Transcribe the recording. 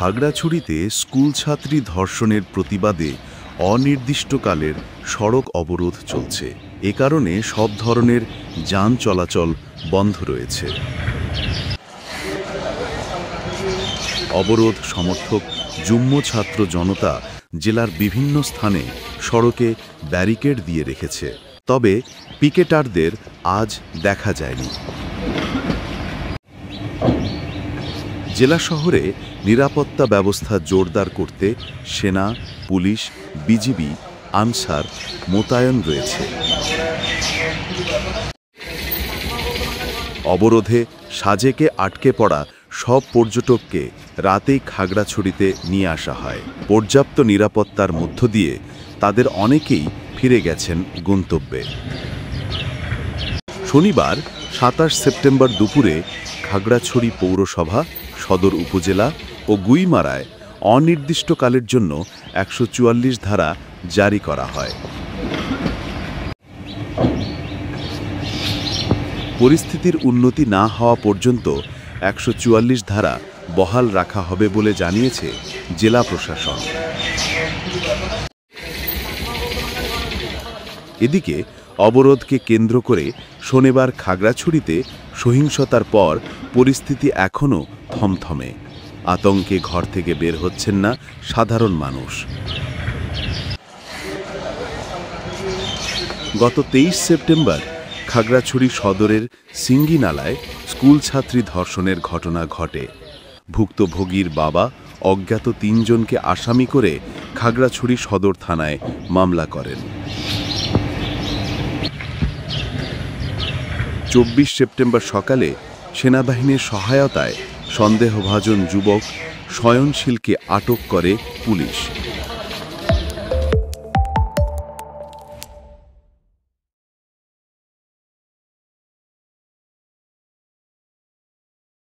খাগড়াছড়িতে স্কুলছাত্রী ধর্ষণের প্রতিবাদে অনির্দিষ্টকালের সড়ক অবরোধ চলছে। এ কারণে সব ধরনের যান চলাচল বন্ধ রয়েছে। অবরোধ সমর্থক যুগ্ম ছাত্র জনতা জেলার বিভিন্ন স্থানে সড়কে ব্যারিকেড দিয়ে রেখেছে, তবে পিকেটারদের আজ দেখা যায়নি। জেলা শহরে নিরাপত্তা ব্যবস্থা জোরদার করতে সেনা, পুলিশ, বিজিবি, আনসার মোতায়েন রয়েছে। অবরোধে সাজেকে আটকে পড়া সব পর্যটককে রাতেই খাগড়াছড়িতে নিয়ে আসা হয়। পর্যাপ্ত নিরাপত্তার মধ্য দিয়ে তাদের অনেকেই ফিরে গেছেন গন্তব্যে। শনিবার ২৭ সেপ্টেম্বর দুপুরে খাগড়াছড়ি পৌরসভা, সদর উপজেলা ও গুইমারায় অনির্দিষ্টকালের জন্য ১৪৪ ধারা জারি করা হয়। পরিস্থিতির উন্নতি না হওয়া পর্যন্ত ১৪৪ ধারা বহাল রাখা হবে বলে জানিয়েছে জেলা প্রশাসন। এদিকে অবরোধকে কেন্দ্র করে শনিবার খাগড়াছড়িতে সহিংসতার পর পরিস্থিতি এখনও থমথমে। আতঙ্কে ঘর থেকে বের হচ্ছেন না সাধারণ মানুষ। গত ২৩ সেপ্টেম্বর খাগড়াছড়ি সদরের সিঙ্গি নালায় স্কুলছাত্রী ধর্ষণের ঘটনা ঘটে। ভুক্তভোগীর বাবা অজ্ঞাত ৩ জনকে আসামি করে খাগড়াছড়ি সদর থানায় মামলা করেন। ২৪ সেপ্টেম্বর সকালে সেনাবাহিনীর সহায়তায় সন্দেহভাজন যুবক শয়নশীলকে আটক করে পুলিশ।